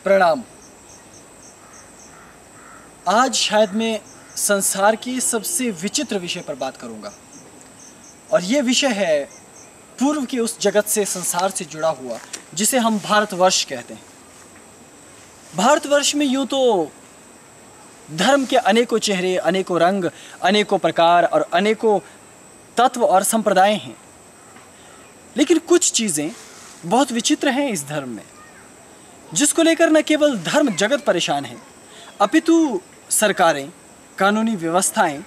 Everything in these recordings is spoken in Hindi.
प्रणाम। आज शायद मैं संसार के सबसे विचित्र विषय पर बात करूंगा और ये विषय है पूर्व के उस जगत से, संसार से जुड़ा हुआ जिसे हम भारतवर्ष कहते हैं। भारतवर्ष में यूं तो धर्म के अनेकों चेहरे, अनेकों रंग, अनेकों प्रकार और अनेकों तत्व और संप्रदाय हैं, लेकिन कुछ चीज़ें बहुत विचित्र हैं इस धर्म में, जिसको लेकर न केवल धर्म जगत परेशान है, अपितु सरकारें, कानूनी व्यवस्थाएं,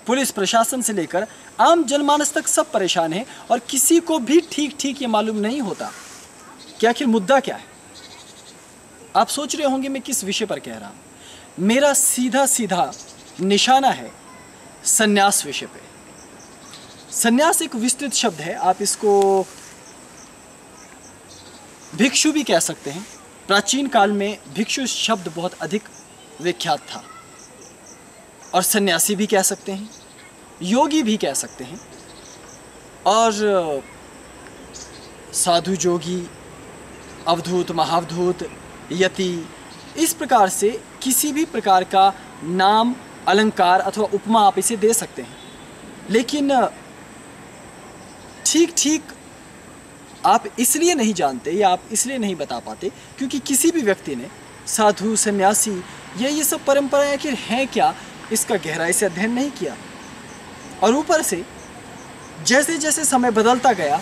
पुलिस प्रशासन से लेकर आम जनमानस तक सब परेशान हैं और किसी को भी ठीक ठीक ये मालूम नहीं होता कि आखिर मुद्दा क्या है। आप सोच रहे होंगे मैं किस विषय पर कह रहा हूं। मेरा सीधा सीधा निशाना है संन्यास विषय पे। संन्यास एक विस्तृत शब्द है, आप इसको भिक्षु भी कह सकते हैं। प्राचीन काल में भिक्षु शब्द बहुत अधिक विख्यात था, और सन्यासी भी कह सकते हैं, योगी भी कह सकते हैं, और साधु, जोगी, अवधूत, महावधूत, यति, इस प्रकार से किसी भी प्रकार का नाम, अलंकार अथवा उपमा आप इसे दे सकते हैं। लेकिन ठीक ठीक आप इसलिए नहीं जानते या आप इसलिए नहीं बता पाते क्योंकि किसी भी व्यक्ति ने साधु, सन्यासी ये सब परंपराएं आखिर हैं क्या, इसका गहराई से अध्ययन नहीं किया। और ऊपर से जैसे जैसे समय बदलता गया,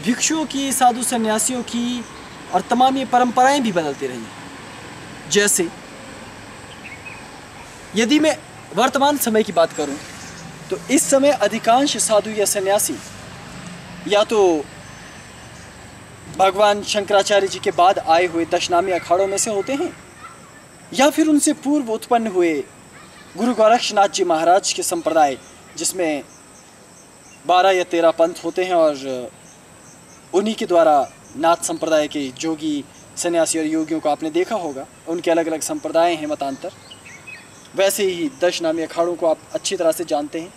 भिक्षुओं की, साधु सन्यासियों की और तमाम ये परंपराएं भी बदलती रही। जैसे यदि मैं वर्तमान समय की बात करूं तो इस समय अधिकांश साधु या सन्यासी या तो भगवान शंकराचार्य जी के बाद आए हुए दशनामी अखाड़ों में से होते हैं, या फिर उनसे पूर्व उत्पन्न हुए गुरु गोरक्षनाथ जी महाराज के संप्रदाय, जिसमें 12 या 13 पंथ होते हैं, और उन्हीं के द्वारा नाथ संप्रदाय के जोगी, सन्यासी और योगियों को आपने देखा होगा। उनके अलग अलग संप्रदाय हैं, मतांतर। वैसे ही दशनामी अखाड़ों को आप अच्छी तरह से जानते हैं।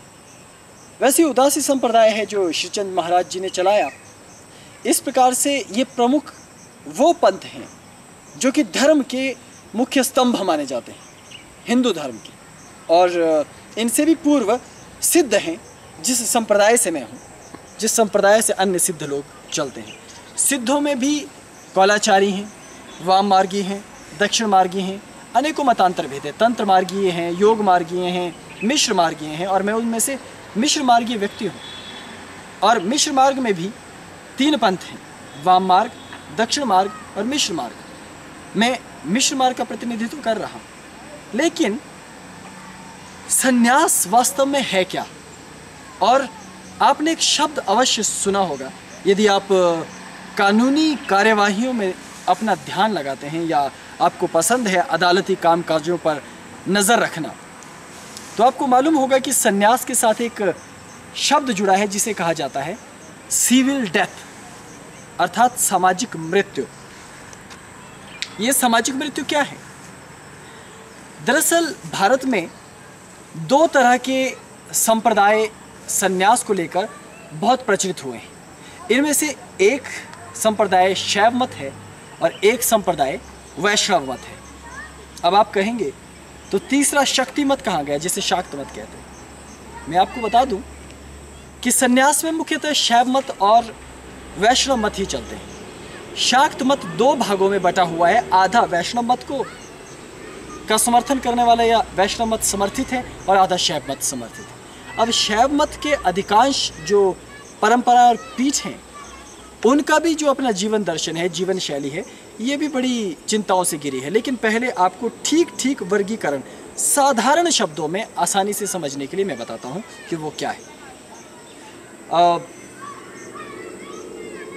वैसे ही उदासी संप्रदाय है जो श्रीचंद महाराज जी ने चलाया। इस प्रकार से ये प्रमुख वो पंथ हैं जो कि धर्म के मुख्य स्तंभ माने जाते हैं, हिंदू धर्म के, और इनसे भी पूर्व सिद्ध हैं, जिस संप्रदाय से मैं हूँ, जिस संप्रदाय से अन्य सिद्ध लोग चलते हैं। सिद्धों में भी कौलाचारी हैं, वाम मार्गी हैं, दक्षिण मार्गी हैं, अनेकों मतांतर भेद हैं। तंत्र मार्गीय हैं, योग मार्गीय हैं, मिश्र मार्गीय हैं, और मैं उनमें से मिश्र मार्गीय व्यक्ति हूँ। और मिश्र मार्ग में भी 3 पंथ हैं, वाम मार्ग, दक्षिण मार्ग और मिश्र मार्ग। मैं मिश्र मार्ग का प्रतिनिधित्व कर रहा हूँ। लेकिन संन्यास वास्तव में है क्या? और आपने एक शब्द अवश्य सुना होगा, यदि आप कानूनी कार्यवाहियों में अपना ध्यान लगाते हैं या आपको पसंद है अदालती कामकाजों पर नज़र रखना, तो आपको मालूम होगा कि संन्यास के साथ एक शब्द जुड़ा है जिसे कहा जाता है सिविल डेथ, अर्थात सामाजिक मृत्यु। ये सामाजिक मृत्यु क्या है? दरअसल भारत में 2 तरह के संप्रदाय संन्यास को लेकर बहुत प्रचलित हुए हैं। इनमें से एक संप्रदाय शैव मत है और एक संप्रदाय वैष्णव मत है। अब आप कहेंगे तो तीसरा शक्ति मत कहाँ गया, जिसे शाक्त मत कहते हैं? मैं आपको बता दूं कि संन्यास में मुख्यतः शैव मत और वैष्णव मत ही चलते हैं। शाक्त मत 2 भागों में बटा हुआ है। आधा वैष्णव मत का समर्थन करने वाला या वैष्णव मत समर्थित है, और आधा शैव मत समर्थित है। अब शैव मत के अधिकांश जो परंपरा और पीठ हैं, उनका भी जो अपना जीवन दर्शन है, जीवन शैली है, ये भी बड़ी चिंताओं से घिरी है। लेकिन पहले आपको ठीक ठीक वर्गीकरण साधारण शब्दों में आसानी से समझने के लिए मैं बताता हूँ कि वो क्या है।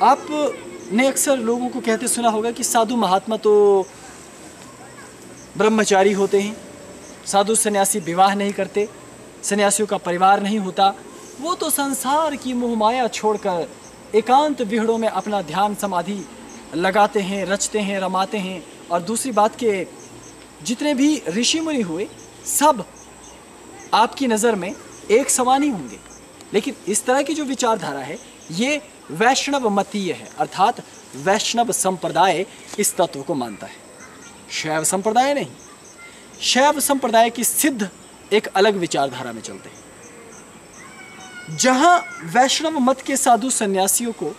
आपने अक्सर लोगों को कहते सुना होगा कि साधु महात्मा तो ब्रह्मचारी होते हैं, साधु सन्यासी विवाह नहीं करते, सन्यासियों का परिवार नहीं होता, वो तो संसार की मोह माया छोड़कर एकांत विहड़ों में अपना ध्यान समाधि लगाते हैं, रचते हैं, रमाते हैं। और दूसरी बात के जितने भी ऋषि मुनि हुए सब आपकी नज़र में एक समान ही होंगे। लेकिन इस तरह की जो विचारधारा है ये वैष्णव मतीय है, अर्थात वैष्णव संप्रदाय इस तत्व को मानता है। शैव संप्रदाय नहीं। शैव संप्रदाय की सिद्ध एक अलग विचारधारा में चलते हैं, जहां वैष्णव मत के साधु सन्यासियों को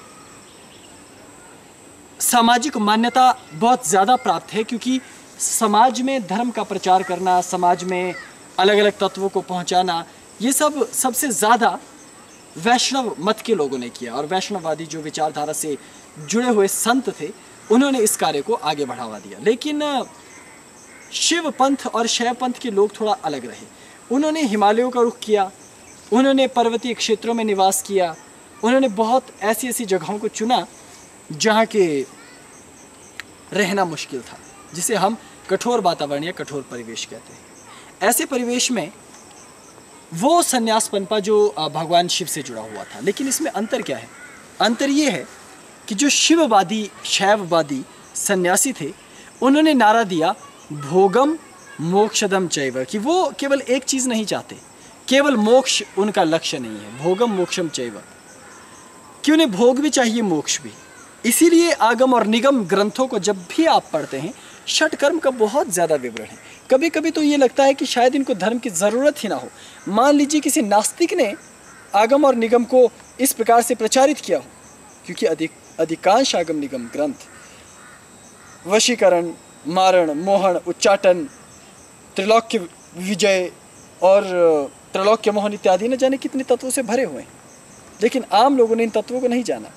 सामाजिक मान्यता बहुत ज़्यादा प्राप्त है, क्योंकि समाज में धर्म का प्रचार करना, समाज में अलग अलग तत्वों को पहुंचाना, ये सब सबसे ज़्यादा वैष्णव मत के लोगों ने किया। और वैष्णववादी जो विचारधारा से जुड़े हुए संत थे, उन्होंने इस कार्य को आगे बढ़ावा दिया। लेकिन शिव पंथ और शैव पंथ के लोग थोड़ा अलग रहे। उन्होंने हिमालयों का रुख किया, उन्होंने पर्वतीय क्षेत्रों में निवास किया, उन्होंने बहुत ऐसी ऐसी जगहों को चुना जहाँ के रहना मुश्किल था, जिसे हम कठोर वातावरण या कठोर परिवेश कहते हैं। ऐसे परिवेश में वो संन्यास पनपा जो भगवान शिव से जुड़ा हुआ था। लेकिन इसमें अंतर क्या है? अंतर ये है कि जो शिववादी शैववादी सन्यासी थे, उन्होंने नारा दिया भोगम मोक्षदम चैव, कि वो केवल एक चीज़ नहीं चाहते, केवल मोक्ष उनका लक्ष्य नहीं है, भोगम मोक्षम चैव, कि उन्हें भोग भी चाहिए, मोक्ष भी। इसीलिए आगम और निगम ग्रंथों को जब भी आप पढ़ते हैं, षट कर्म का बहुत ज़्यादा विवरण है। कभी कभी तो ये लगता है कि शायद इनको धर्म की ज़रूरत ही ना हो। मान लीजिए किसी नास्तिक ने आगम और निगम को इस प्रकार से प्रचारित किया हो, क्योंकि अधिकांश आगम निगम ग्रंथ वशीकरण, मारण, मोहन, उच्चाटन, त्रिलोक्य विजय और त्रैलोक्य मोहन इत्यादि न जाने कितने तत्वों से भरे हुए हैं। लेकिन आम लोगों ने इन तत्वों को नहीं जाना।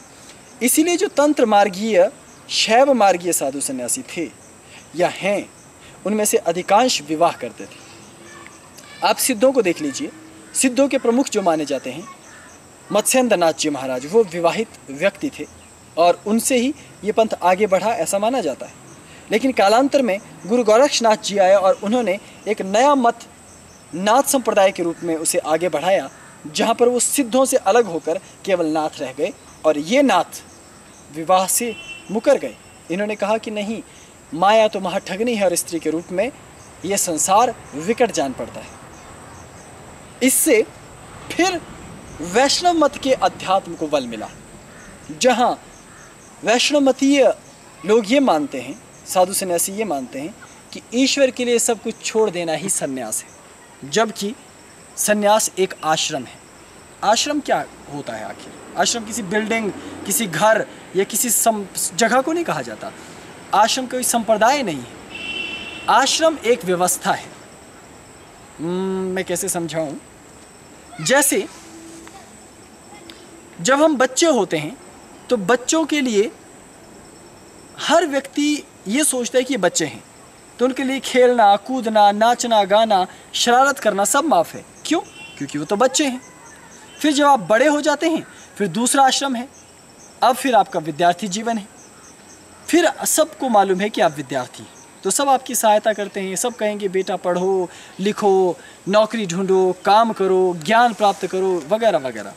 इसीलिए जो तंत्र मार्गीय शैव मार्गीय साधु सन्यासी थे या हैं, उनमें से अधिकांश विवाह करते थे। आप सिद्धों को देख लीजिए। सिद्धों के प्रमुख जो माने जाते हैं मत्स्येंद्र नाथ जी महाराज, वो विवाहित व्यक्ति थे और उनसे ही ये पंथ आगे बढ़ा, ऐसा माना जाता है। लेकिन कालांतर में गुरु गोरक्षनाथ जी आए और उन्होंने एक नया मत नाथ संप्रदाय के रूप में उसे आगे बढ़ाया, जहाँ पर वो सिद्धों से अलग होकर केवल नाथ रह गए और ये नाथ विवाह से मुकर गए। इन्होंने कहा कि नहीं, माया तो महाठगनी है और स्त्री के रूप में ये संसार विकट जान पड़ता है। इससे फिर वैष्णव मत के अध्यात्म को बल मिला, जहाँ वैष्णव मतीय लोग ये मानते हैं, साधु सन्यासी ये मानते हैं कि ईश्वर के लिए सब कुछ छोड़ देना ही सन्यास है, जबकि सन्यास एक आश्रम है। आश्रम क्या होता है आखिर? आश्रम किसी बिल्डिंग, किसी घर या किसी जगह को नहीं कहा जाता। आश्रम कोई संप्रदाय नहीं है, आश्रम एक व्यवस्था है। मैं कैसे समझाऊं? जैसे जब हम बच्चे होते हैं तो बच्चों के लिए हर व्यक्ति ये सोचता है कि ये बच्चे हैं, तो उनके लिए खेलना, कूदना, नाचना, गाना, शरारत करना सब माफ़ है। क्यों? क्योंकि वो तो बच्चे हैं। फिर जब आप बड़े हो जाते हैं, फिर दूसरा आश्रम है, अब फिर आपका विद्यार्थी जीवन है। फिर सबको मालूम है कि आप विद्यार्थी हैं, तो सब आपकी सहायता करते हैं। सब कहेंगे बेटा पढ़ो, लिखो, नौकरी ढूंढो, काम करो, ज्ञान प्राप्त करो, वगैरह वगैरह।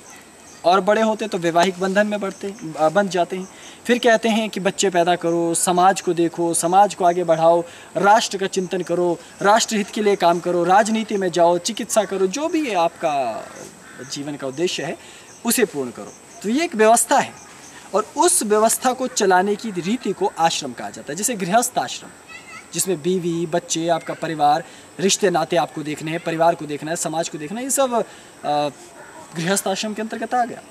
और बड़े होते तो वैवाहिक बंधन में बंध जाते हैं। फिर कहते हैं कि बच्चे पैदा करो, समाज को देखो, समाज को आगे बढ़ाओ, राष्ट्र का चिंतन करो, राष्ट्र हित के लिए काम करो, राजनीति में जाओ, चिकित्सा करो, जो भी आपका जीवन का उद्देश्य है उसे पूर्ण करो। तो ये एक व्यवस्था है और उस व्यवस्था को चलाने की रीति को आश्रम कहा जाता है। जैसे गृहस्थ आश्रम, जिसमें बीवी, बच्चे, आपका परिवार, रिश्ते नाते आपको देखने हैं, परिवार को देखना है, समाज को देखना है, ये सब गृहस्थ आश्रम के अंतर्गत आ गया।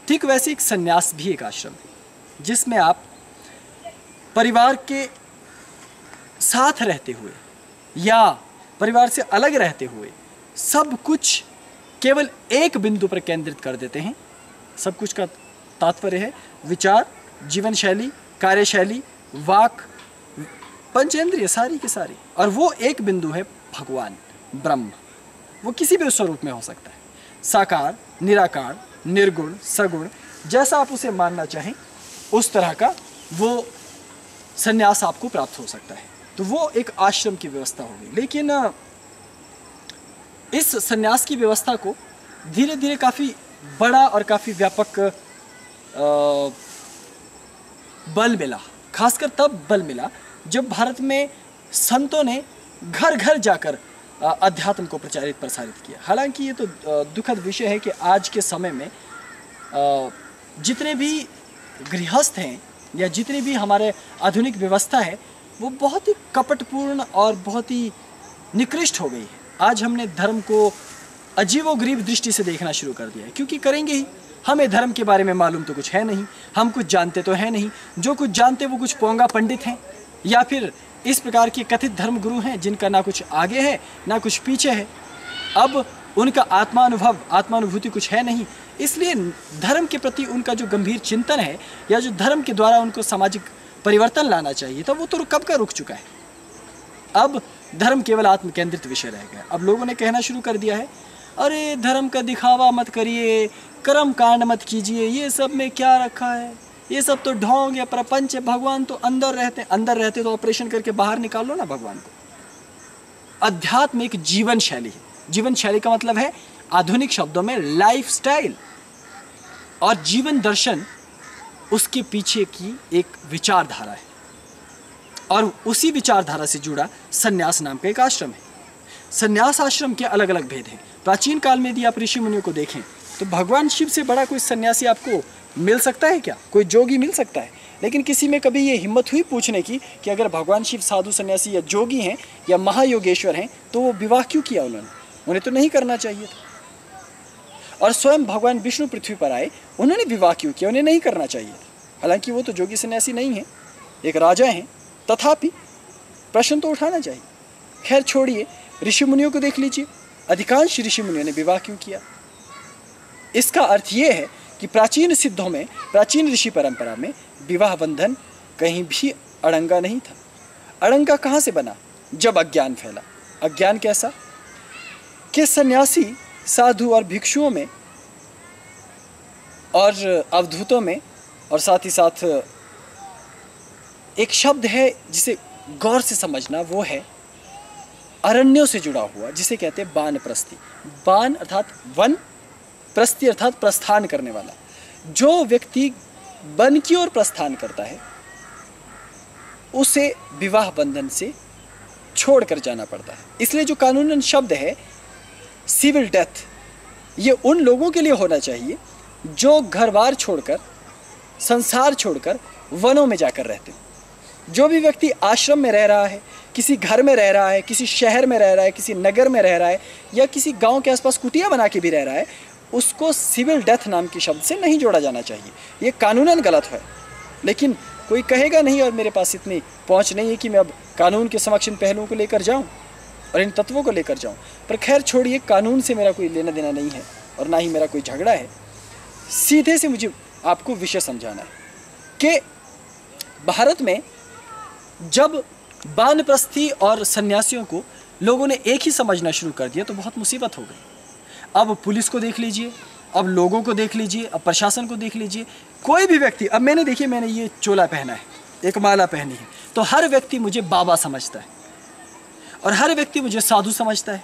ठीक वैसे एक सन्यास भी एक आश्रम है, जिसमें आप परिवार के साथ रहते हुए या परिवार से अलग रहते हुए सब कुछ केवल एक बिंदु पर केंद्रित कर देते हैं। सब कुछ का तात्पर्य है विचार, जीवन शैली, कार्यशैली, वाक, पंचेंद्रिय सारी की सारी, और वो एक बिंदु है भगवान ब्रह्म। वो किसी भी स्वरूप में हो सकता है, साकार, निराकार, निर्गुण, सगुण, जैसा आप उसे मानना चाहें उस तरह का वो संन्यास आपको प्राप्त हो सकता है। तो वो एक आश्रम की व्यवस्था होगी। लेकिन इस संन्यास की व्यवस्था को धीरे धीरे काफ़ी बड़ा और काफ़ी व्यापक बल मिला। खासकर तब बल मिला जब भारत में संतों ने घर घर जाकर अध्यात्म को प्रसारित किया। हालांकि ये तो दुखद विषय है कि आज के समय में जितने भी गृहस्थ हैं या जितनी भी हमारे आधुनिक व्यवस्था है, वो बहुत ही कपटपूर्ण और बहुत ही निकृष्ट हो गई है। आज हमने धर्म को अजीबोगरीब दृष्टि से देखना शुरू कर दिया है, क्योंकि करेंगे ही। हमें धर्म के बारे में मालूम तो कुछ है नहीं, हम कुछ जानते तो है नहीं। जो कुछ जानते वो कुछ पोंगा पंडित हैं, या फिर इस प्रकार के कथित धर्म गुरु हैं जिनका ना कुछ आगे है ना कुछ पीछे है। अब उनका आत्मानुभव, आत्मानुभूति कुछ है नहीं, इसलिए धर्म के प्रति उनका जो गंभीर चिंतन है, या जो धर्म के द्वारा उनको सामाजिक परिवर्तन लाना चाहिए था, वो तो कब का रुक चुका है। अब धर्म केवल आत्म केंद्रित विषय रह गया। अब लोगों ने कहना शुरू कर दिया है, अरे धर्म का दिखावा मत करिए, कर्म कांड मत कीजिए, ये सब में क्या रखा है, ये सब तो ढोंग या प्रपंच है, भगवान तो अंदर रहते हैं। अंदर रहते तो ऑपरेशन करके बाहर निकाल लो ना भगवान को। अध्यात्म एक जीवन शैली है। जीवन शैली का मतलब है आधुनिक शब्दों में लाइफ स्टाइल, और जीवन दर्शन उसके पीछे की एक विचारधारा है, और उसी विचारधारा से जुड़ा सन्यास नाम का एक आश्रम है। सन्यास आश्रम के अलग अलग भेद हैं। प्राचीन काल में यदि आप ऋषि मुनियों को देखें तो भगवान शिव से बड़ा कोई सन्यासी आपको मिल सकता है क्या? कोई जोगी मिल सकता है? लेकिन किसी में कभी ये हिम्मत हुई पूछने की कि अगर भगवान शिव साधु सन्यासी या जोगी हैं या महायोगेश्वर हैं तो वो विवाह क्यों किया उन्होंने? उन्हें तो नहीं करना चाहिए था। और स्वयं भगवान विष्णु पृथ्वी पर आए, उन्होंने विवाह क्यों किया? उन्हें नहीं करना चाहिए था। हालांकि वो तो जोगी सन्यासी नहीं है, एक राजा हैं, तथापि प्रश्न तो उठाना चाहिए। खैर छोड़िए, ऋषि मुनियों को देख लीजिए, अधिकांश ऋषि मुनियों ने विवाह क्यों किया? इसका अर्थ ये है कि प्राचीन सिद्धों में, प्राचीन ऋषि परंपरा में विवाह बंधन कहीं भी अड़ंगा नहीं था। अड़ंगा कहाँ से बना? जब अज्ञान फैला। अज्ञान कैसा? कि सन्यासी, साधु और भिक्षुओं में और अवधूतों में, और साथ ही साथ एक शब्द है जिसे गौर से समझना, वो है अरण्यों से जुड़ा हुआ, जिसे कहते हैं वानप्रस्थी। वान अर्थात वन, प्रस्थी अर्थात प्रस्थान करने वाला। जो व्यक्ति वन की ओर प्रस्थान करता है उसे विवाह बंधन से छोड़कर जाना पड़ता है। इसलिए जो कानूनन शब्द है सिविल डेथ, ये उन लोगों के लिए होना चाहिए जो घर बार छोड़कर, संसार छोड़कर वनों में जाकर रहते हैं। जो भी व्यक्ति आश्रम में रह रहा है, किसी घर में रह रहा है, किसी शहर में रह रहा है, किसी नगर में रह रहा है, या किसी गांव के आसपास कुटिया बना के भी रह रहा है, उसको सिविल डेथ नाम के शब्द से नहीं जोड़ा जाना चाहिए। ये कानूनन गलत है। लेकिन कोई कहेगा नहीं, और मेरे पास इतनी पहुंच नहीं है कि मैं अब कानून के समक्ष इन पहलुओं को लेकर जाऊं और इन तत्वों को लेकर जाऊं। पर खैर छोड़िए, कानून से मेरा कोई लेना देना नहीं है और ना ही मेरा कोई झगड़ा है। सीधे से मुझे आपको विषय समझाना है कि भारत में जब वानप्रस्थी और सन्यासियों को लोगों ने एक ही समझना शुरू कर दिया तो बहुत मुसीबत हो गई। अब पुलिस को देख लीजिए, अब लोगों को देख लीजिए, अब प्रशासन को देख लीजिए। कोई भी व्यक्ति, अब मैंने देखिए, मैंने ये चोला पहना है, एक माला पहनी है, तो हर व्यक्ति मुझे बाबा समझता है और हर व्यक्ति मुझे साधु समझता है,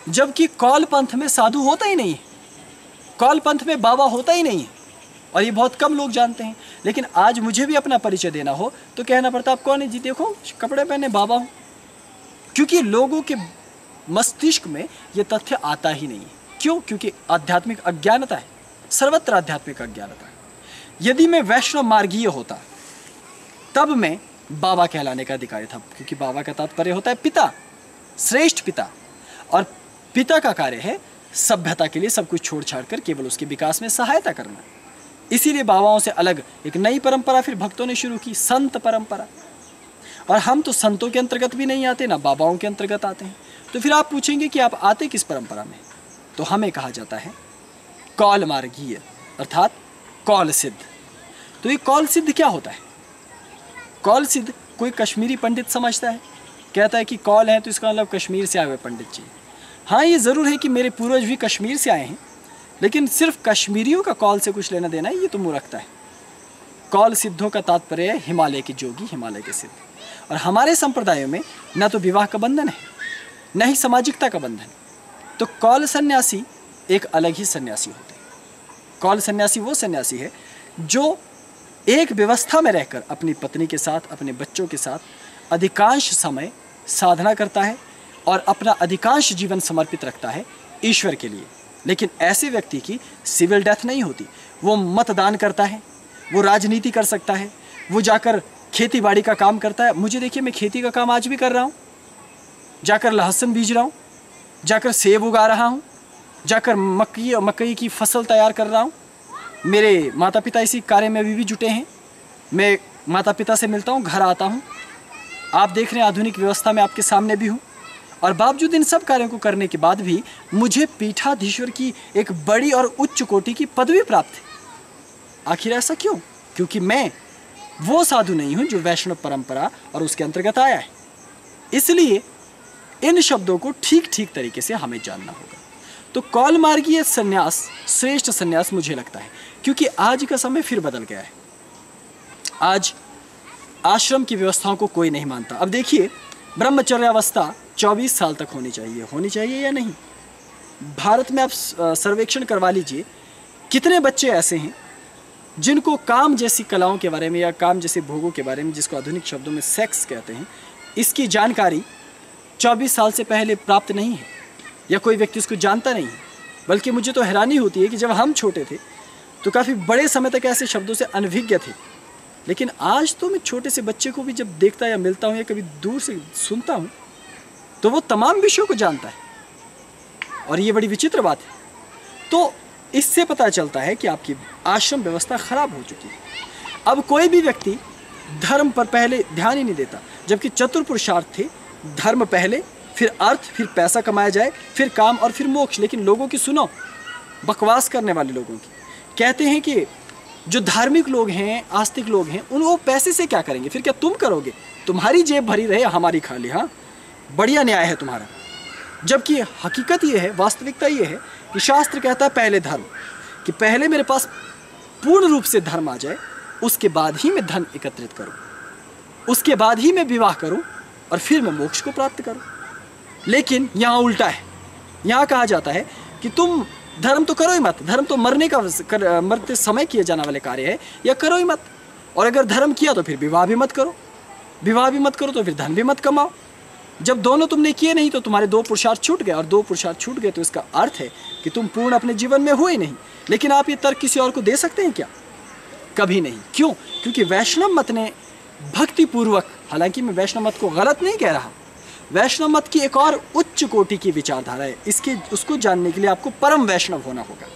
जबकि कौल पंथ में साधु होता ही नहीं है, कौल पंथ में बाबा होता ही नहीं है, और ये बहुत कम लोग जानते हैं। लेकिन आज मुझे भी अपना परिचय देना हो तो कहना पड़ता, आप कौन है जी? देखो कपड़े पहने बाबा हूँ, क्योंकि लोगों के मस्तिष्क में ये तथ्य आता ही नहीं है। क्यों? क्योंकि आध्यात्मिक अज्ञानता है, सर्वत्र आध्यात्मिक अज्ञानता है। यदि मैं वैष्णव मार्गीय होता तब मैं बाबा कहलाने का अधिकारी था, क्योंकि बाबा का तात्पर्य होता है पिता, श्रेष्ठ पिता, और पिता का कार्य है सभ्यता के लिए सब कुछ छोड़ छाड़ कर केवल उसके विकास में सहायता करना। इसीलिए बाबाओं से अलग एक नई परंपरा फिर भक्तों ने शुरू की, संत परंपरा। और हम तो संतों के अंतर्गत भी नहीं आते, ना बाबाओं के अंतर्गत आते हैं। तो फिर आप पूछेंगे कि आप आते किस परंपरा में? तो हमें कहा जाता है कौल मार्गीय, अर्थात कौल सिद्ध। तो ये कौल सिद्ध क्या होता है? कौल सिद्ध कोई कश्मीरी पंडित समझता है, कहता है कि कौल है तो इसका मतलब कश्मीर से आए हुए पंडित जी। हाँ, ये ज़रूर है कि मेरे पूर्वज भी कश्मीर से आए हैं, लेकिन सिर्फ कश्मीरियों का कौल से कुछ लेना देना है, ये तो मूर्खता है। कौल सिद्धों का तात्पर्य है हिमालय के जोगी, हिमालय के सिद्ध। और हमारे संप्रदायों में न तो विवाह का बंधन है, न ही सामाजिकता का बंधन। तो कौल सन्यासी एक अलग ही सन्यासी होते हैं। कौल सन्यासी वो सन्यासी है जो एक व्यवस्था में रहकर अपनी पत्नी के साथ, अपने बच्चों के साथ अधिकांश समय साधना करता है और अपना अधिकांश जीवन समर्पित रखता है ईश्वर के लिए। लेकिन ऐसे व्यक्ति की सिविल डेथ नहीं होती। वो मतदान करता है, वो राजनीति कर सकता है, वो जाकर खेती बाड़ी का काम करता है। मुझे देखिए, मैं खेती का काम आज भी कर रहा हूँ, जाकर लहसुन बीज रहा हूँ, जाकर सेब उगा रहा हूँ, जाकर मकई की फसल तैयार कर रहा हूँ। मेरे माता पिता इसी कार्य में अभी भी जुटे हैं। मैं माता पिता से मिलता हूँ, घर आता हूँ। आप देख रहे हैं आधुनिक व्यवस्था में आपके सामने भी हूँ, और बावजूद इन सब कार्यों को करने के बाद भी मुझे पीठाधीश्वर की एक बड़ी और उच्च कोटि की पदवी प्राप्त है। आखिर ऐसा क्यों? क्योंकि मैं वो साधु नहीं हूँ जो वैष्णव परंपरा और उसके अंतर्गत आया है। इसलिए इन शब्दों को ठीक ठीक तरीके से हमें जानना होगा। तो कौलमार्गीय संन्यास श्रेष्ठ संन्यास मुझे लगता है, क्योंकि आज का समय फिर बदल गया है। आज आश्रम की व्यवस्थाओं को कोई नहीं मानता। अब देखिए, ब्रह्मचर्यावस्था 24 साल तक होनी चाहिए या नहीं? भारत में आप सर्वेक्षण करवा लीजिए, कितने बच्चे ऐसे हैं जिनको काम जैसी कलाओं के बारे में या काम जैसे भोगों के बारे में, जिसको आधुनिक शब्दों में सेक्स कहते हैं, इसकी जानकारी 24 साल से पहले प्राप्त नहीं है, या कोई व्यक्ति उसको जानता नहीं है। बल्कि मुझे तो हैरानी होती है कि जब हम छोटे थे तो काफ़ी बड़े समय तक ऐसे शब्दों से अनभिज्ञ थे, लेकिन आज तो मैं छोटे से बच्चे को भी जब देखता या मिलता हूँ या कभी दूर से सुनता हूँ तो वो तमाम विषयों को जानता है, और ये बड़ी विचित्र बात है। तो इससे पता चलता है कि आपकी आश्रम व्यवस्था खराब हो चुकी है। अब कोई भी व्यक्ति धर्म पर पहले ध्यान ही नहीं देता, जबकि चतुर पुरुषार्थ थे, धर्म पहले, फिर अर्थ, फिर पैसा कमाया जाए, फिर काम और फिर मोक्ष। लेकिन लोगों की सुनो, बकवास करने वाले लोगों की। कहते हैं कि जो धार्मिक लोग हैं, आस्तिक लोग हैं, उन वो पैसे से क्या करेंगे? फिर क्या तुम करोगे? तुम्हारी जेब भरी रहे, हमारी खाली। हाँ, बढ़िया न्याय है तुम्हारा। जबकि हकीकत ये है, वास्तविकता ये है कि शास्त्र कहता है पहले धर्म, कि पहले मेरे पास पूर्ण रूप से धर्म आ जाए, उसके बाद ही मैं धन एकत्रित करूं, उसके बाद ही मैं विवाह करूं, और फिर मैं मोक्ष को प्राप्त करूं। लेकिन यहाँ उल्टा है। यहाँ कहा जाता है कि तुम धर्म तो करो ही मत, धर्म तो मरते समय किए जाने वाले कार्य है, या करो ही मत। और अगर धर्म किया तो फिर विवाह भी मत करो, विवाह भी मत करो तो फिर धन भी मत कमाओ। जब दोनों तुमने किए नहीं तो तुम्हारे 2 पुरुषार्थ छूट गए, और 2 पुरुषार्थ छूट गए तो इसका अर्थ है कि तुम पूर्ण अपने जीवन में हुए नहीं। लेकिन आप ये तर्क किसी और को दे सकते हैं क्या? कभी नहीं। क्यों? क्योंकि वैष्णव मत ने भक्ति पूर्वक, हालांकि मैं वैष्णव मत को गलत नहीं कह रहा, वैष्णव मत की एक और उच्च कोटि की विचारधारा है। उसको जानने के लिए आपको परम वैष्णव होना होगा।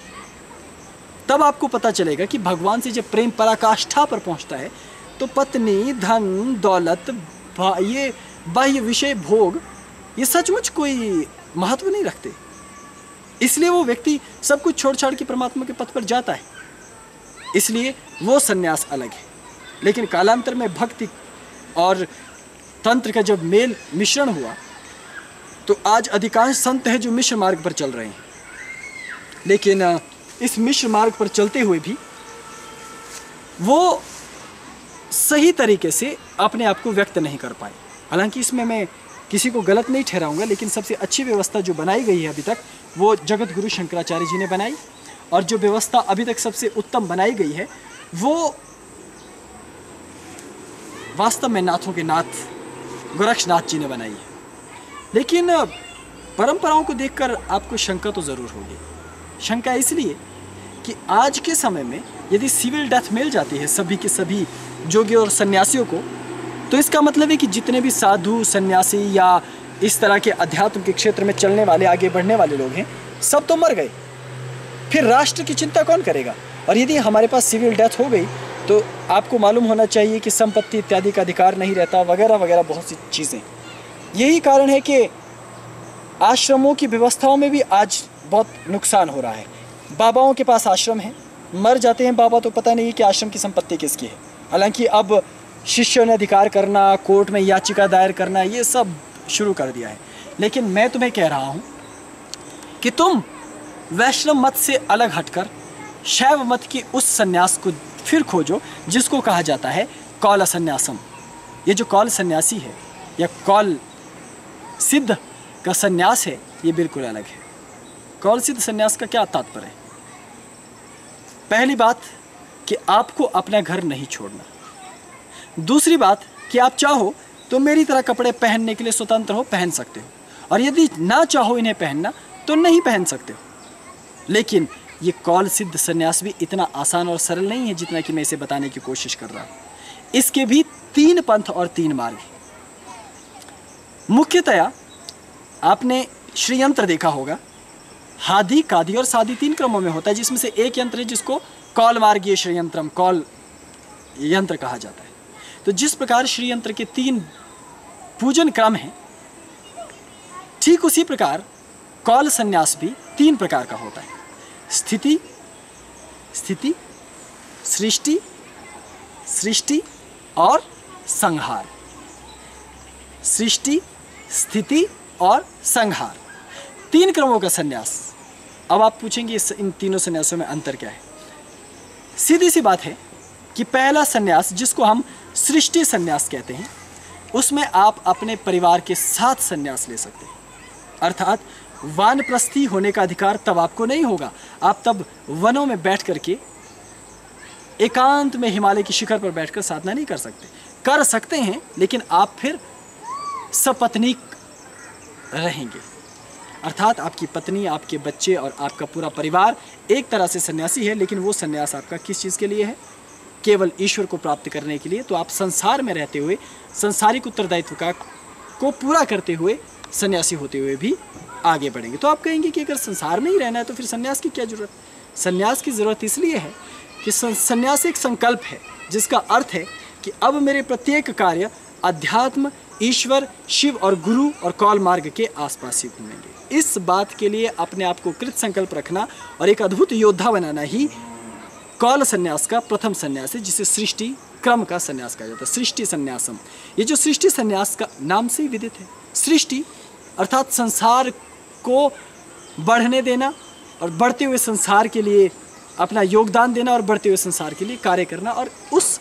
तब आपको पता चलेगा कि भगवान से जब प्रेम पराकाष्ठा पर पहुंचता है तो पत्नी, धन, दौलत, ये बाह्य विषय, भोग, ये सचमुच कोई महत्व नहीं रखते। इसलिए वो व्यक्ति सब कुछ छोड़ छाड़ के परमात्मा के पथ पर जाता है। इसलिए वो सन्यास अलग है। लेकिन कालांतर में भक्ति और तंत्र का जब मेल मिश्रण हुआ तो आज अधिकांश संत हैं जो मिश्र मार्ग पर चल रहे हैं। लेकिन इस मिश्र मार्ग पर चलते हुए भी वो सही तरीके से अपने आप को व्यक्त नहीं कर पाए। हालांकि इसमें मैं किसी को गलत नहीं ठहराऊंगा, लेकिन सबसे अच्छी व्यवस्था जो बनाई गई है अभी तक, वो जगत गुरु शंकराचार्य जी ने बनाई। और जो व्यवस्था अभी तक सबसे उत्तम बनाई गई है वो वास्तव में नाथों के नाथ गोरक्षनाथ जी ने बनाई है। लेकिन परंपराओं को देखकर आपको शंका तो ज़रूर होगी। शंका इसलिए कि आज के समय में यदि सिविल डेथ मिल जाती है सभी के सभी जोगी और सन्यासियों को, तो इसका मतलब है कि जितने भी साधु, सन्यासी या इस तरह के अध्यात्म के क्षेत्र में चलने वाले, आगे बढ़ने वाले लोग हैं, सब तो मर गए। फिर राष्ट्र की चिंता कौन करेगा? और यदि हमारे पास सिविल डेथ हो गई तो आपको मालूम होना चाहिए कि संपत्ति इत्यादि का अधिकार नहीं रहता, वगैरह वगैरह बहुत सी चीज़ें। यही कारण है कि आश्रमों की व्यवस्थाओं में भी आज बहुत नुकसान हो रहा है। बाबाओं के पास आश्रम है, मर जाते हैं बाबा तो पता नहीं कि आश्रम की संपत्ति किसकी है। हालांकि अब शिष्यों ने अधिकार करना, कोर्ट में याचिका दायर करना, ये सब शुरू कर दिया है। लेकिन मैं तुम्हें कह रहा हूँ कि तुम वैष्णव मत से अलग हटकर शैव मत की उस सन्यास को फिर खोजो जिसको कहा जाता है कौल सन्यासम। ये जो कौल सन्यासी है या कौल सिद्ध का सन्यास है, ये बिल्कुल अलग है। कौल सिद्ध सन्यास का क्या तात्पर्य है? पहली बात कि आपको अपना घर नहीं छोड़ना। दूसरी बात कि आप चाहो तो मेरी तरह कपड़े पहनने के लिए स्वतंत्र हो, पहन सकते हो, और यदि ना चाहो इन्हें पहनना तो नहीं पहन सकते हो। लेकिन ये कौल सिद्ध सन्यास भी इतना आसान और सरल नहीं है जितना कि मैं इसे बताने की कोशिश कर रहा हूँ। इसके भी 3 पंथ और 3 मार्ग हैं। मुख्यतया आपने श्रीयंत्र देखा होगा, हादि, कादि और सादि 3 क्रमों में होता है, जिसमें से एक यंत्र है जिसको कौल मार्गीय श्रीयंत्रम, कौल यंत्र कहा जाता है। तो जिस प्रकार श्रीयंत्र के 3 पूजन क्रम हैं, ठीक उसी प्रकार कौल संन्यास भी 3 प्रकार का होता है। स्थिति, सृष्टि, सृष्टि और संहार। सृष्टि, स्थिति और संहार, 3 क्रमों का संन्यास। अब आप पूछेंगे इन तीनों संन्यासों में अंतर क्या है? सीधी सी बात है कि पहला संन्यास, जिसको हम सृष्टि संन्यास कहते हैं, उसमें आप अपने परिवार के साथ संन्यास ले सकते हैं। अर्थात वानप्रस्थी होने का अधिकार तब आपको नहीं होगा। आप तब वनों में बैठ करके एकांत में हिमालय की शिखर पर बैठकर साधना नहीं कर सकते। कर सकते हैं, लेकिन आप फिर सपत्नीक रहेंगे। अर्थात आपकी पत्नी, आपके बच्चे और आपका पूरा परिवार एक तरह से सन्यासी है, लेकिन वो सन्यास आपका किस चीज़ के लिए है? केवल ईश्वर को प्राप्त करने के लिए। तो आप संसार में रहते हुए सांसारिक उत्तरदायित्व को पूरा करते हुए सन्यासी होते हुए भी आगे बढ़ेंगे। तो आप कहेंगे कि अगर संसार में ही रहना है तो फिर सन्यास की क्या जरूरत? सन्यास की ज़रूरत इसलिए है कि सन्यास एक संकल्प है, जिसका अर्थ है कि अब मेरे प्रत्येक कार्य अध्यात्म, ईश्वर, शिव और गुरु और कौल मार्ग के आसपास ही घूमेंगे। इस बात के लिए अपने आप को कृत संकल्प रखना और एक अद्भुत योद्धा बनाना ही कौल संन्यास का प्रथम संन्यास है, जिसे सृष्टि क्रम का संन्यास कहा जाता है। सृष्टि संन्यासम, ये जो सृष्टि संन्यास का नाम से ही विदित है। सृष्टि अर्थात संसार को बढ़ने देना और बढ़ते हुए संसार के लिए अपना योगदान देना और बढ़ते हुए संसार के लिए कार्य करना और उस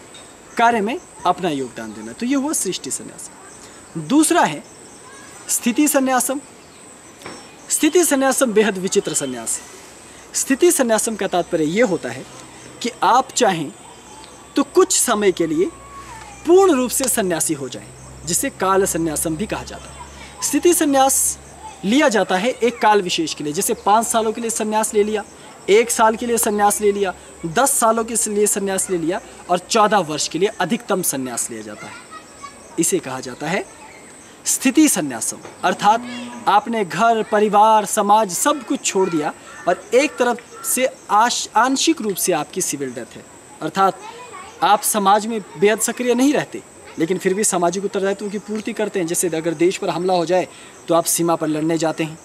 कार्य में अपना योगदान देना। तो ये हुआ सृष्टि संन्यास। दूसरा है स्थिति संन्यासम। स्थिति संन्यासम बेहद विचित्र संन्यास है। स्थिति संन्यासम का तात्पर्य ये होता है कि आप चाहें तो कुछ समय के लिए पूर्ण रूप से सन्यासी हो जाएं, जिसे काल संन्यासम भी कहा जाता है। स्थिति संन्यास लिया जाता है एक काल विशेष के लिए, जैसे 5 सालों के लिए संन्यास ले लिया, 1 साल के लिए संन्यास ले लिया, 10 सालों के लिए संन्यास ले लिया और 14 वर्ष के लिए अधिकतम संन्यास लिया जाता है। इसे कहा जाता है स्थिति संन्यासम। अर्थात आपने घर, परिवार, समाज सब कुछ छोड़ दिया और एक तरफ से आंशिक रूप से आपकी सिविल डेथ है। अर्थात आप समाज में बेहद सक्रिय नहीं रहते, लेकिन फिर भी सामाजिक उत्तरदायित्वों की पूर्ति करते हैं। जैसे अगर देश पर हमला हो जाए तो आप सीमा पर लड़ने जाते हैं।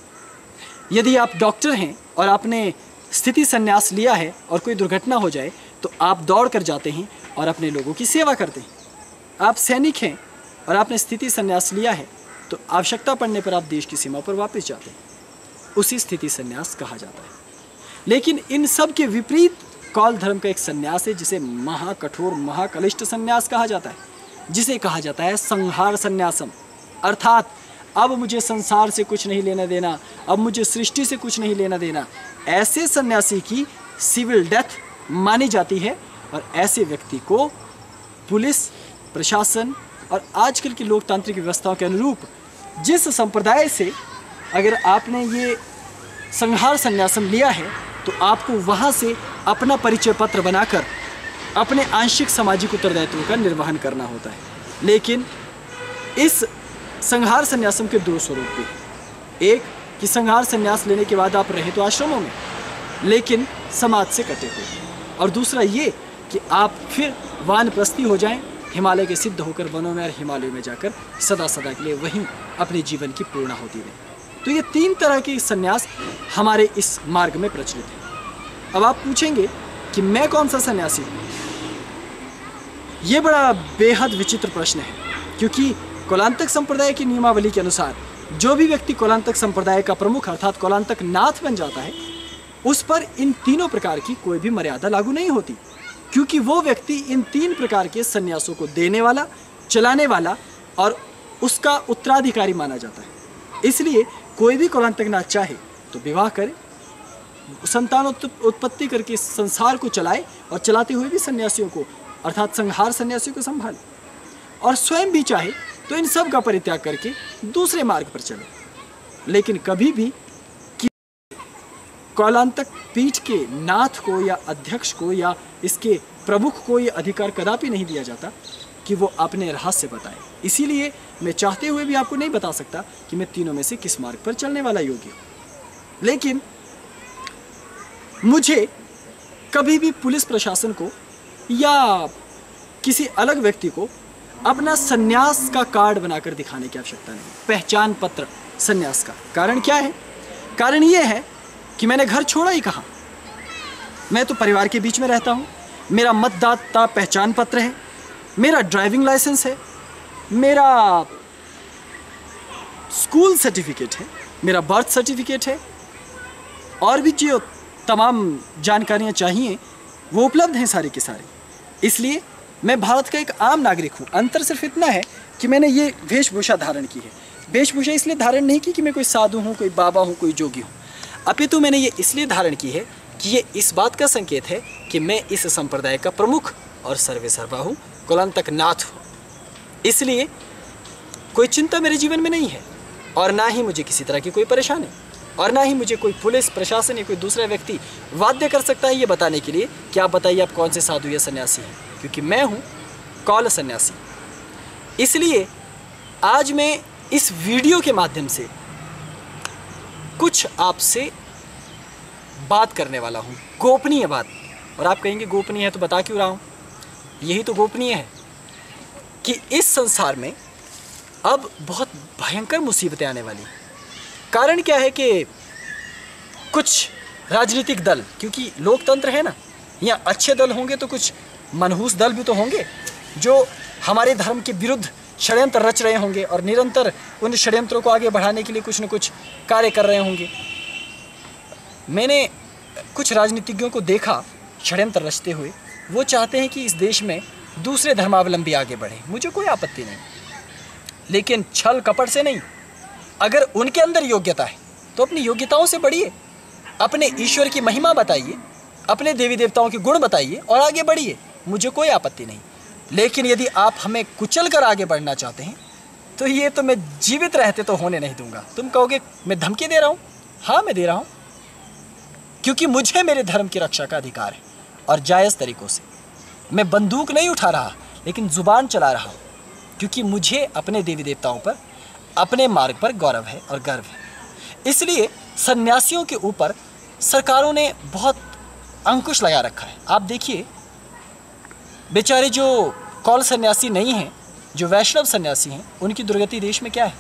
यदि आप डॉक्टर हैं और आपने स्थिति संन्यास लिया है और कोई दुर्घटना हो जाए तो आप दौड़ कर जाते हैं और अपने लोगों की सेवा करते हैं। आप सैनिक हैं और आपने स्थिति संन्यास लिया है तो आवश्यकता पड़ने पर आप देश की सीमा पर वापस जाते हैं। उसी स्थिति संन्यास कहा जाता है। लेकिन इन सब के विपरीत कौल धर्म का एक संन्यास है, जिसे महाकठोर, महाकलिष्ठ संन्यास कहा जाता है, जिसे कहा जाता है संहार संन्यासम। अर्थात अब मुझे संसार से कुछ नहीं लेना देना, अब मुझे सृष्टि से कुछ नहीं लेना देना। ऐसे सन्यासी की सिविल डेथ मानी जाती है और ऐसे व्यक्ति को पुलिस, प्रशासन और आजकल की लोकतांत्रिक व्यवस्थाओं के अनुरूप जिस संप्रदाय से अगर आपने ये संहार संन्यासम लिया है तो आपको वहाँ से अपना परिचय पत्र बनाकर अपने आंशिक सामाजिक उत्तरदायित्वों का निर्वहन करना होता है। लेकिन इस संहार संन्यासम के 2 स्वरूप भी हैं। एक कि संहार संन्यास लेने के बाद आप रहे तो आश्रमों में, लेकिन समाज से कटे हुए, और दूसरा ये कि आप फिर वानप्रस्थी हो जाएं, हिमालय के सिद्ध होकर वनों में और हिमालय में जाकर सदा सदा के लिए वहीं अपने जीवन की पूर्णाहुति दें। तो ये 3 तरह के संन्यास हमारे इस मार्ग में प्रचलित हैं। अब आप पूछेंगे कि मैं कौन सा सन्यासी हूँ? ये बड़ा बेहद विचित्र प्रश्न है, क्योंकि कौलांतक संप्रदाय की नियमावली के अनुसार जो भी व्यक्ति कौलांतक संप्रदाय का प्रमुख अर्थात कौलांतक नाथ बन जाता है, उस पर इन तीनों प्रकार की कोई भी मर्यादा लागू नहीं होती, क्योंकि वो व्यक्ति इन 3 प्रकार के संन्यासों को देने वाला, चलाने वाला और उसका उत्तराधिकारी माना जाता है। इसलिए कोई भी कौलांतक नाथ चाहे तो विवाह करे, संतान उत्पत्ति करके संसार को चलाए और चलाते हुए भी सन्यासियों को अर्थात संहार सन्यासियों को संभाले, और स्वयं भी चाहे तो इन सब का परित्याग करके दूसरे मार्ग पर चले। लेकिन कभी भी कौलांतक पीठ के नाथ को या अध्यक्ष को या इसके प्रमुख को ये अधिकार कदापि नहीं दिया जाता कि वो अपने रहस्य बताए। इसीलिए मैं चाहते हुए भी आपको नहीं बता सकता कि मैं तीनों में से किस मार्ग पर चलने वाला योगी हूँ। लेकिन मुझे कभी भी पुलिस प्रशासन को या किसी अलग व्यक्ति को अपना सन्यास का कार्ड बनाकर दिखाने की आवश्यकता नहीं। पहचान पत्र सन्यास का कारण क्या है? कारण ये है कि मैंने घर छोड़ा ही कहाँ। मैं तो परिवार के बीच में रहता हूँ। मेरा मतदाता पहचान पत्र है, मेरा ड्राइविंग लाइसेंस है, मेरा स्कूल सर्टिफिकेट है, मेरा बर्थ सर्टिफिकेट है, और भी जो तमाम जानकारियाँ चाहिए वो उपलब्ध हैं सारी की सारी। इसलिए मैं भारत का एक आम नागरिक हूँ। अंतर सिर्फ इतना है कि मैंने ये वेशभूषा धारण की है। वेशभूषा इसलिए धारण नहीं की कि मैं कोई साधु हूँ, कोई बाबा हूँ, कोई जोगी हूँ, अपितु मैंने ये इसलिए धारण की है कि ये इस बात का संकेत है कि मैं इस संप्रदाय का प्रमुख और सर्वेसर्वा हूँ, कुलांतक नाथ हूँ। इसलिए कोई चिंता मेरे जीवन में नहीं है, और ना ही मुझे किसी तरह की कोई परेशानी, और ना ही मुझे कोई पुलिस प्रशासन या कोई दूसरा व्यक्ति बाध्य कर सकता है ये बताने के लिए कि आप बताइए आप कौन से साधु या सन्यासी हैं, क्योंकि मैं हूँ कौल सन्यासी। इसलिए आज मैं इस वीडियो के माध्यम से कुछ आपसे बात करने वाला हूँ, गोपनीय बात। और आप कहेंगे गोपनीय है तो बता क्यों रहा हूँ? यही तो गोपनीय है कि इस संसार में अब बहुत भयंकर मुसीबतें आने वाली। कारण क्या है कि कुछ राजनीतिक दल, क्योंकि लोकतंत्र है ना, यहाँ अच्छे दल होंगे तो कुछ मनहूस दल भी तो होंगे जो हमारे धर्म के विरुद्ध षड्यंत्र रच रहे होंगे और निरंतर उन षड्यंत्रों को आगे बढ़ाने के लिए कुछ न कुछ कार्य कर रहे होंगे। मैंने कुछ राजनीतिज्ञों को देखा षड्यंत्र रचते हुए। वो चाहते हैं कि इस देश में दूसरे धर्मावलंबी आगे बढ़े, मुझे कोई आपत्ति नहीं, लेकिन छल कपट से नहीं। अगर उनके अंदर योग्यता है तो अपनी योग्यताओं से बढ़िए, अपने ईश्वर की महिमा बताइए, अपने देवी देवताओं के गुण बताइए और आगे बढ़िए, मुझे कोई आपत्ति नहीं। लेकिन यदि आप हमें कुचल कर आगे बढ़ना चाहते हैं तो ये तो मैं जीवित रहते तो होने नहीं दूंगा। तुम कहोगे मैं धमकी दे रहा हूँ, हाँ मैं दे रहा हूँ, क्योंकि मुझे मेरे धर्म की रक्षा का अधिकार है और जायज़ तरीक़ों से। मैं बंदूक नहीं उठा रहा लेकिन ज़ुबान चला रहा हूँ, क्योंकि मुझे अपने देवी देवताओं पर, अपने मार्ग पर गौरव है और गर्व है। इसलिए सन्यासियों के ऊपर सरकारों ने बहुत अंकुश लगा रखा है। आप देखिए, बेचारे जो कौल सन्यासी नहीं हैं, जो वैष्णव सन्यासी हैं, उनकी दुर्गति देश में क्या है।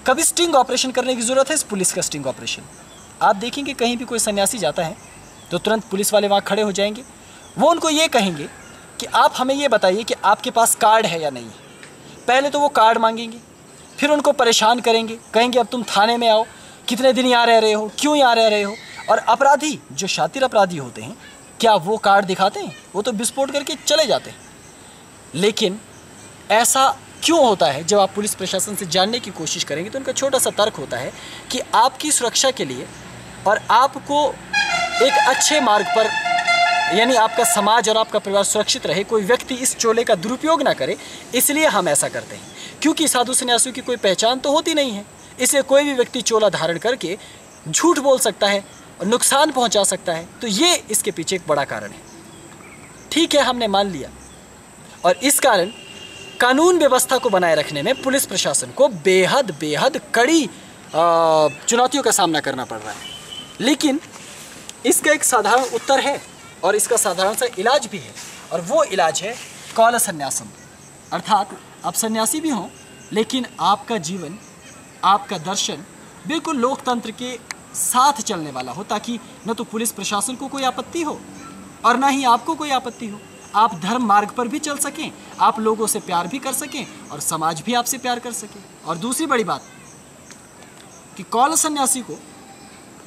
कभी स्टिंग ऑपरेशन करने की ज़रूरत है, इस पुलिस का स्टिंग ऑपरेशन। आप देखेंगे कहीं भी कोई सन्यासी जाता है तो तुरंत पुलिस वाले वहाँ खड़े हो जाएंगे। वो उनको ये कहेंगे कि आप हमें ये बताइए कि आपके पास कार्ड है या नहीं है। पहले तो वो कार्ड मांगेंगे, फिर उनको परेशान करेंगे, कहेंगे अब तुम थाने में आओ, कितने दिन यहाँ रह रहे हो, क्यों यहाँ रह रहे हो। और अपराधी, जो शातिर अपराधी होते हैं, क्या वो कार्ड दिखाते हैं? वो तो विस्फोट करके चले जाते हैं। लेकिन ऐसा क्यों होता है? जब आप पुलिस प्रशासन से जानने की कोशिश करेंगे तो उनका छोटा सा तर्क होता है कि आपकी सुरक्षा के लिए और आपको एक अच्छे मार्ग पर, यानी आपका समाज और आपका परिवार सुरक्षित रहे, कोई व्यक्ति इस चोले का दुरुपयोग ना करे, इसलिए हम ऐसा करते हैं। क्योंकि साधु सन्यासियों की कोई पहचान तो होती नहीं है, इसलिए कोई भी व्यक्ति चोला धारण करके झूठ बोल सकता है और नुकसान पहुंचा सकता है। तो ये इसके पीछे एक बड़ा कारण है। ठीक है, हमने मान लिया, और इस कारण कानून व्यवस्था को बनाए रखने में पुलिस प्रशासन को बेहद कड़ी चुनौतियों का सामना करना पड़ रहा है। लेकिन इसका एक साधारण उत्तर है और इसका साधारण सा इलाज भी है, और वो इलाज है कौल सन्यासम। अर्थात आप सन्यासी भी हों लेकिन आपका जीवन, आपका दर्शन बिल्कुल लोकतंत्र के साथ चलने वाला हो, ताकि न तो पुलिस प्रशासन को कोई आपत्ति हो और ना ही आपको कोई आपत्ति हो। आप धर्म मार्ग पर भी चल सकें, आप लोगों से प्यार भी कर सकें और समाज भी आपसे प्यार कर सके। और दूसरी बड़ी बात कि कौल सन्यासी को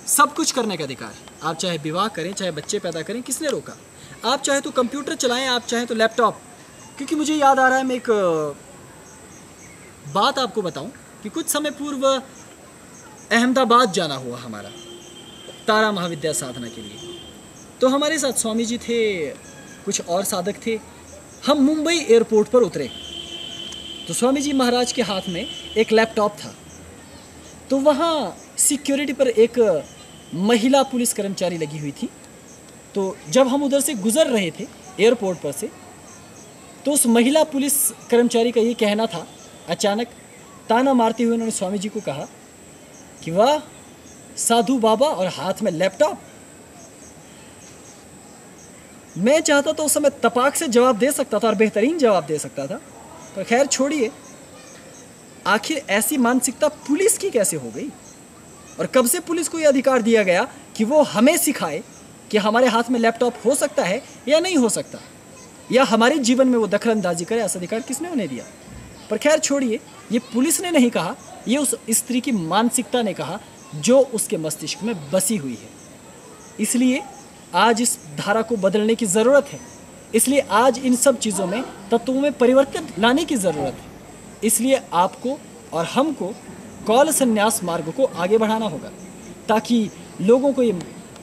सब कुछ करने का अधिकार है। आप चाहे विवाह करें, चाहे बच्चे पैदा करें, किसने रोका? आप चाहे तो कंप्यूटर चलाएं, आप चाहे तो लैपटॉप। क्योंकि मुझे याद आ रहा है, मैं एक बात आपको बताऊं कि कुछ समय पूर्व अहमदाबाद जाना हुआ हमारा तारा महाविद्या साधना के लिए। तो हमारे साथ स्वामी जी थे, कुछ और साधक थे। हम मुंबई एयरपोर्ट पर उतरे तो स्वामी जी महाराज के हाथ में एक लैपटॉप था। तो वहाँ सिक्योरिटी पर एक महिला पुलिस कर्मचारी लगी हुई थी। तो जब हम उधर से गुजर रहे थे एयरपोर्ट पर से, तो उस महिला पुलिस कर्मचारी का ये कहना था, अचानक ताना मारते हुए उन्होंने स्वामी जी को कहा कि वाह साधु बाबा, और हाथ में लैपटॉप। मैं चाहता तो उस समय तपाक से जवाब दे सकता था और बेहतरीन जवाब दे सकता था, पर खैर छोड़िए। आखिर ऐसी मानसिकता पुलिस की कैसे हो गई, और कब से पुलिस को यह अधिकार दिया गया कि वो हमें सिखाए कि हमारे हाथ में लैपटॉप हो सकता है या नहीं हो सकता, या हमारे जीवन में वो दखलंदाजी करे? ऐसा अधिकार किसने उन्हें दिया? पर खैर छोड़िए, ये पुलिस ने नहीं कहा, ये उस स्त्री की मानसिकता ने कहा जो उसके मस्तिष्क में बसी हुई है। इसलिए आज इस धारा को बदलने की ज़रूरत है। इसलिए आज इन सब चीज़ों में, तत्वों में परिवर्तन लाने की ज़रूरत है। इसलिए आपको और हमको कौल संन्यास मार्ग को आगे बढ़ाना होगा, ताकि लोगों को ये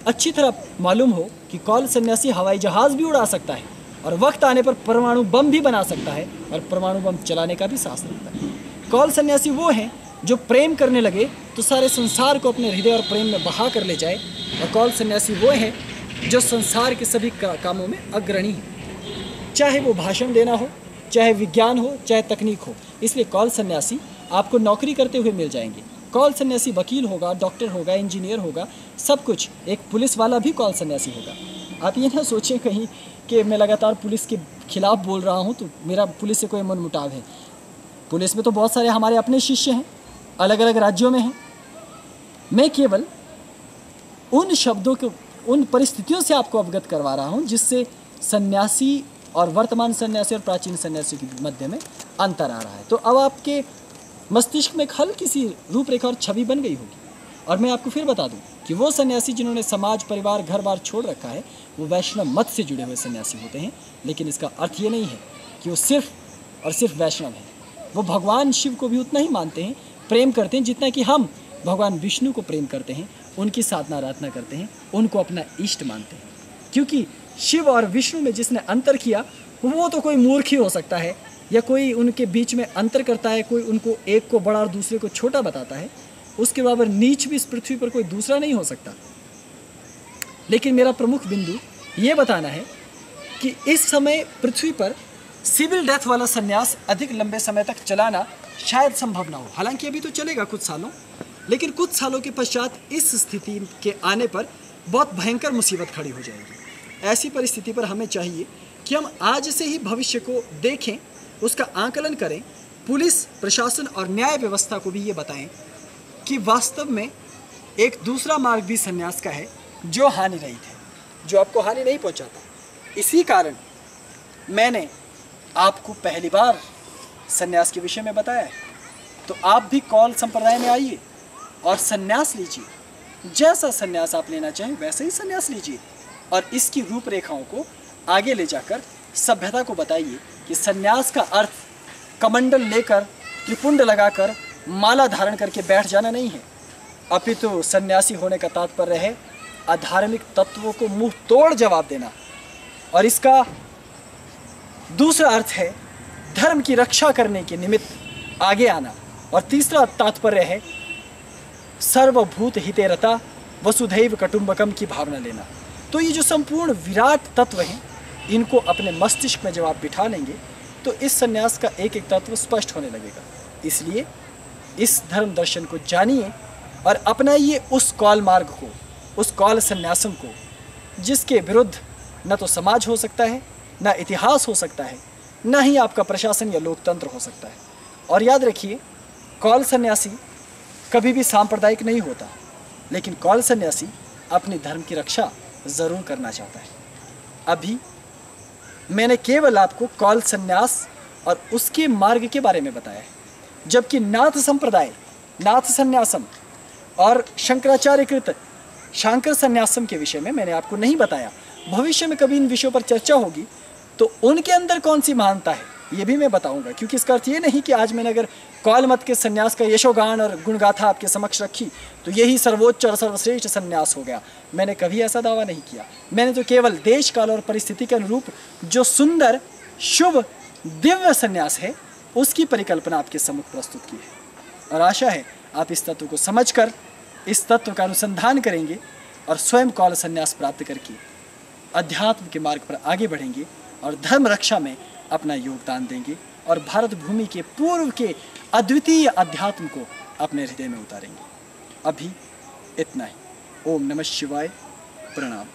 अच्छी तरह मालूम हो कि कौल सन्यासी हवाई जहाज़ भी उड़ा सकता है, और वक्त आने पर परमाणु बम भी बना सकता है, और परमाणु बम चलाने का भी साहस रखता है। कौल सन्यासी वो हैं जो प्रेम करने लगे तो सारे संसार को अपने हृदय और प्रेम में बहा कर ले जाए, और कौल सन्यासी वो हैं जो संसार के सभी कामों में अग्रणी है, चाहे वो भाषण देना हो, चाहे विज्ञान हो, चाहे तकनीक हो। इसलिए कौल सन्यासी आपको नौकरी करते हुए मिल जाएंगे। कौल सन्यासी वकील होगा, डॉक्टर होगा, इंजीनियर होगा, सब कुछ। एक पुलिस वाला भी कौल सन्यासी होगा। आप ये ना सोचें कहीं कि मैं लगातार पुलिस के खिलाफ बोल रहा हूँ तो मेरा पुलिस से कोई मनमुटाव है। पुलिस में तो बहुत सारे हमारे अपने शिष्य हैं, अलग अलग राज्यों में हैं। मैं केवल उन शब्दों को, उन परिस्थितियों से आपको अवगत करवा रहा हूँ जिससे सन्यासी और वर्तमान सन्यासी और प्राचीन सन्यासी के मध्य में अंतर आ रहा है। तो अब आपके मस्तिष्क में एक हल्की सी रूपरेखा और छवि बन गई होगी। और मैं आपको फिर बता दूं कि वो सन्यासी जिन्होंने समाज, परिवार, घर बार छोड़ रखा है, वो वैष्णव मत से जुड़े हुए सन्यासी होते हैं। लेकिन इसका अर्थ ये नहीं है कि वो सिर्फ और सिर्फ वैष्णव हैं। वो भगवान शिव को भी उतना ही मानते हैं, प्रेम करते हैं जितना कि हम भगवान विष्णु को प्रेम करते हैं, उनकी साधना आराधना करते हैं, उनको अपना इष्ट मानते हैं। क्योंकि शिव और विष्णु में जिसने अंतर किया वो तो कोई मूर्ख ही हो सकता है, या कोई उनके बीच में अंतर करता है, कोई उनको एक को बड़ा और दूसरे को छोटा बताता है, उसके बराबर नीच भी इस पृथ्वी पर कोई दूसरा नहीं हो सकता। लेकिन मेरा प्रमुख बिंदु ये बताना है कि इस समय पृथ्वी पर सिविल डेथ वाला संन्यास अधिक लंबे समय तक चलाना शायद संभव ना हो। हालांकि अभी तो चलेगा कुछ सालों, लेकिन कुछ सालों के पश्चात इस स्थिति के आने पर बहुत भयंकर मुसीबत खड़ी हो जाएगी। ऐसी परिस्थिति पर हमें चाहिए कि हम आज से ही भविष्य को देखें, उसका आकलन करें, पुलिस प्रशासन और न्याय व्यवस्था को भी ये बताएं कि वास्तव में एक दूसरा मार्ग भी संन्यास का है जो हानि रहित है, जो आपको हानि नहीं पहुंचाता। इसी कारण मैंने आपको पहली बार संन्यास के विषय में बताया है। तो आप भी कौल संप्रदाय में आइए और संन्यास लीजिए। जैसा संन्यास आप लेना चाहें वैसे ही संन्यास लीजिए, और इसकी रूपरेखाओं को आगे ले जाकर सभ्यता को बताइए कि संन्यास का अर्थ कमंडल लेकर, त्रिपुंड लगाकर, माला धारण करके बैठ जाना नहीं है, अपितु सन्यासी होने का तात्पर्य है अधार्मिक तत्वों को मुंह तोड़ जवाब देना। और इसका दूसरा अर्थ है धर्म की रक्षा करने के निमित्त आगे आना। और तीसरा तात्पर्य है सर्वभूत हितेरता वसुधैव कुटुंबकम की भावना लेना। तो ये जो संपूर्ण विराट तत्व हैं, इनको अपने मस्तिष्क में जब आप बिठा लेंगे तो इस संन्यास का एक एक तत्व स्पष्ट होने लगेगा। इसलिए इस धर्म दर्शन को जानिए और अपनाइए उस कौल मार्ग को, उस कौल संन्यासम को, जिसके विरुद्ध न तो समाज हो सकता है, न इतिहास हो सकता है, न ही आपका प्रशासन या लोकतंत्र हो सकता है। और याद रखिए, कौल सन्यासी कभी भी सांप्रदायिक नहीं होता, लेकिन कौल सन्यासी अपने धर्म की रक्षा ज़रूर करना चाहता है। अभी मैंने केवल आपको कौल सन्यास और उसके मार्ग के बारे में बताया है, जबकि नाथ संप्रदाय, नाथ सन्यासम और शंकराचार्यकृत शांकर सन्यासम के विषय में मैंने आपको नहीं बताया। भविष्य में कभी इन विषयों पर चर्चा होगी तो उनके अंदर कौन सी महानता है ये भी मैं बताऊंगा। क्योंकि इसका अर्थ ये नहीं कि आज मैंने अगर कौल मत के सन्यास का यशोगान और गुणगाथा आपके समक्ष रखी तो यही सर्वोच्च और सर्वश्रेष्ठ सन्यास हो गया। मैंने कभी ऐसा दावा नहीं किया। मैंने तो केवल देश काल और परिस्थिति के अनुरूप जो सुंदर, शुभ, दिव्य सन्यास है उसकी परिकल्पना आपके सम्मुख प्रस्तुत की है। और आशा है आप इस तत्व को समझकर इस तत्व का अनुसंधान करेंगे और स्वयं कौल सन्यास प्राप्त करके अध्यात्म के मार्ग पर आगे बढ़ेंगे और धर्म रक्षा में अपना योगदान देंगे और भारत भूमि के पूर्व के अद्वितीय अध्यात्म को अपने हृदय में उतारेंगे। अभी इतना ही। ओम नमः शिवाय। प्रणाम।